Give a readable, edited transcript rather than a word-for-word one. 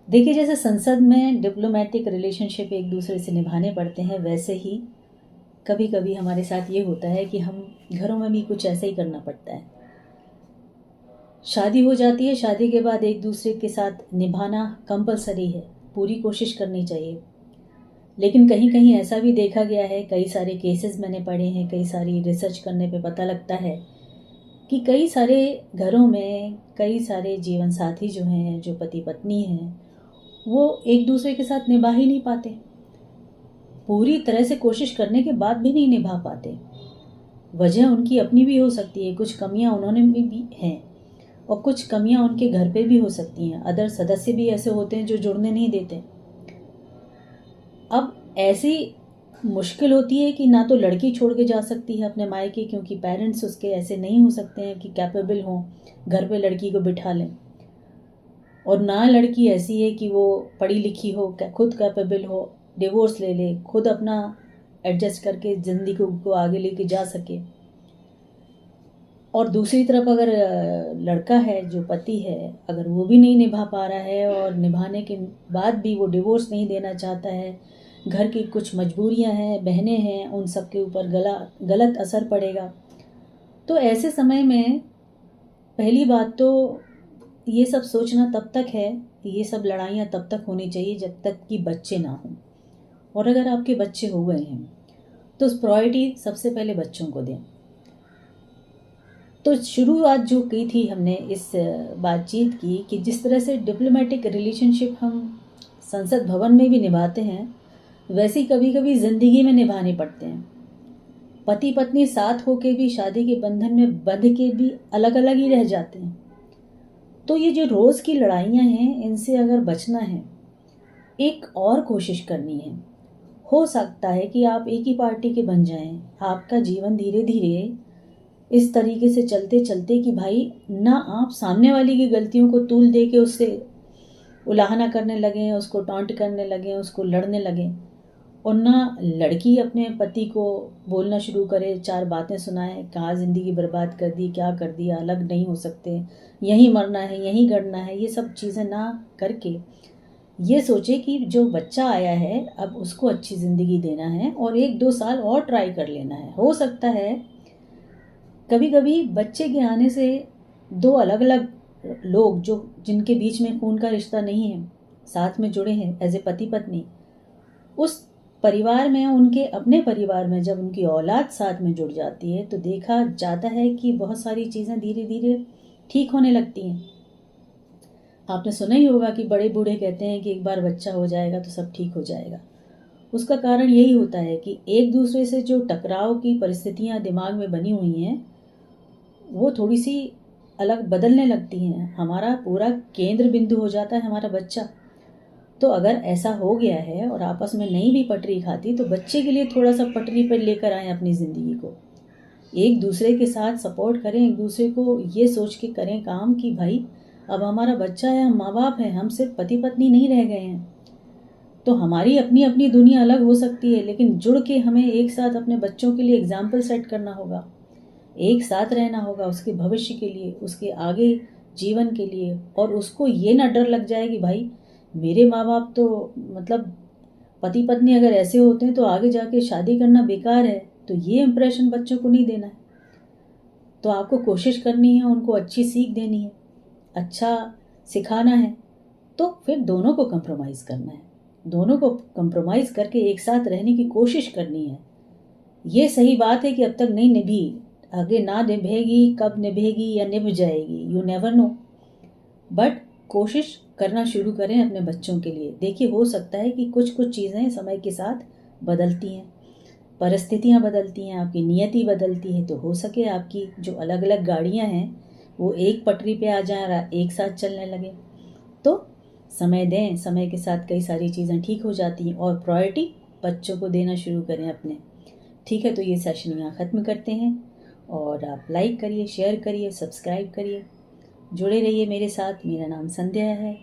देखिए, जैसे संसद में डिप्लोमेटिक रिलेशनशिप एक दूसरे से निभाने पड़ते हैं, वैसे ही कभी कभी हमारे साथ ये होता है कि हम घरों में भी कुछ ऐसा ही करना पड़ता है। शादी हो जाती है, शादी के बाद एक दूसरे के साथ निभाना कंपलसरी है, पूरी कोशिश करनी चाहिए। लेकिन कहीं कहीं ऐसा भी देखा गया है, कई सारे केसेस मैंने पढ़े हैं, कई सारी रिसर्च करने पे पता लगता है कि कई सारे घरों में कई सारे जीवन साथी जो हैं, जो पति पत्नी हैं, वो एक दूसरे के साथ निभा ही नहीं पाते। पूरी तरह से कोशिश करने के बाद भी नहीं निभा पाते। वजह उनकी अपनी भी हो सकती है, कुछ कमियां उन्होंने भी हैं, और कुछ कमियां उनके घर पे भी हो सकती हैं। अदर सदस्य भी ऐसे होते हैं जो जुड़ने नहीं देते। अब ऐसी मुश्किल होती है कि ना तो लड़की छोड़ के जा सकती है अपने मायके, क्योंकि पेरेंट्स उसके ऐसे नहीं हो सकते हैं कि कैपेबल हों घर पे लड़की को बिठा लें, और ना लड़की ऐसी है कि वो पढ़ी लिखी हो, खुद कैपेबल हो, डिवोर्स ले ले, खुद अपना एडजस्ट करके ज़िंदगी को आगे लेके जा सके। और दूसरी तरफ अगर लड़का है, जो पति है, अगर वो भी नहीं निभा पा रहा है और निभाने के बाद भी वो डिवोर्स नहीं देना चाहता है, घर की कुछ मजबूरियां हैं, बहनें हैं, उन सब के ऊपर गलत असर पड़ेगा। तो ऐसे समय में पहली बात तो ये सब सोचना तब तक है, ये सब लड़ाइयाँ तब तक होनी चाहिए जब तक कि बच्चे ना हों। और अगर आपके बच्चे हो गए हैं तो प्रायोरिटी सबसे पहले बच्चों को दें। तो शुरुआत जो की थी हमने इस बातचीत की, कि जिस तरह से डिप्लोमेटिक रिलेशनशिप हम संसद भवन में भी निभाते हैं, वैसे ही कभी कभी ज़िंदगी में निभाने पड़ते हैं। पति पत्नी साथ होके भी शादी के बंधन में बंध के भी अलग अलग ही रह जाते हैं। तो ये जो रोज़ की लड़ाइयाँ हैं, इनसे अगर बचना है, एक और कोशिश करनी है। हो सकता है कि आप एक ही पार्टी के बन जाएं, आपका जीवन धीरे धीरे इस तरीके से चलते चलते कि भाई ना आप सामने वाली की गलतियों को तूल दे के उससे उलाहना करने लगें, उसको टॉन्ट करने लगें, उसको लड़ने लगें, और ना लड़की अपने पति को बोलना शुरू करे, चार बातें सुनाए, कहाँ ज़िंदगी बर्बाद कर दी, क्या कर दिया, अलग नहीं हो सकते, यहीं मरना है, यहीं गड़ना है। ये सब चीज़ें ना करके ये सोचे कि जो बच्चा आया है अब उसको अच्छी ज़िंदगी देना है और 1-2 साल और ट्राई कर लेना है। हो सकता है कभी कभी बच्चे के आने से दो अलग अलग लोग, जो जिनके बीच में खून का रिश्ता नहीं है, साथ में जुड़े हैं एज ए पति पत्नी, उस परिवार में, उनके अपने परिवार में जब उनकी औलाद साथ में जुड़ जाती है, तो देखा जाता है कि बहुत सारी चीज़ें धीरे धीरे ठीक होने लगती हैं। आपने सुना ही होगा कि बड़े बूढ़े कहते हैं कि एक बार बच्चा हो जाएगा तो सब ठीक हो जाएगा। उसका कारण यही होता है कि एक दूसरे से जो टकराव की परिस्थितियां दिमाग में बनी हुई हैं, वो थोड़ी सी अलग बदलने लगती हैं। हमारा पूरा केंद्र बिंदु हो जाता है हमारा बच्चा। तो अगर ऐसा हो गया है और आपस में नहीं भी पटरी खाती, तो बच्चे के लिए थोड़ा सा पटरी पर लेकर आए अपनी ज़िंदगी को। एक दूसरे के साथ सपोर्ट करें, एक दूसरे को ये सोच के करें काम कि भाई अब हमारा बच्चा है, हम माँ बाप हैं, हम सिर्फ पति पत्नी नहीं रह गए हैं। तो हमारी अपनी अपनी दुनिया अलग हो सकती है, लेकिन जुड़ के हमें एक साथ अपने बच्चों के लिए एग्जाम्पल सेट करना होगा, एक साथ रहना होगा उसके भविष्य के लिए, उसके आगे जीवन के लिए। और उसको ये ना डर लग जाए कि भाई मेरे माँ बाप तो मतलब पति पत्नी अगर ऐसे होते हैं तो आगे जाके शादी करना बेकार है। तो ये इम्प्रेशन बच्चों को नहीं देना है। तो आपको कोशिश करनी है, उनको अच्छी सीख देनी है, अच्छा सिखाना है। तो फिर दोनों को कंप्रोमाइज़ करना है, दोनों को कंप्रोमाइज़ करके एक साथ रहने की कोशिश करनी है। ये सही बात है कि अब तक नहीं निभी, आगे ना निभेगी, कब निभेगी या निभ जाएगी, यू नेवर नो। बट कोशिश करना शुरू करें अपने बच्चों के लिए। देखिए, हो सकता है कि कुछ कुछ चीज़ें समय के साथ बदलती हैं, परिस्थितियाँ बदलती हैं, आपकी नियति बदलती है। तो हो सके आपकी जो अलग अलग गाड़ियाँ हैं वो एक पटरी पे आ जाएं, एक साथ चलने लगे। तो समय दें, समय के साथ कई सारी चीज़ें ठीक हो जाती हैं। और प्रायोरिटी बच्चों को देना शुरू करें अपने। ठीक है, तो ये सेशन यहाँ ख़त्म करते हैं। और आप लाइक करिए, शेयर करिए, सब्सक्राइब करिए, जुड़े रहिए मेरे साथ। मेरा नाम संध्या है।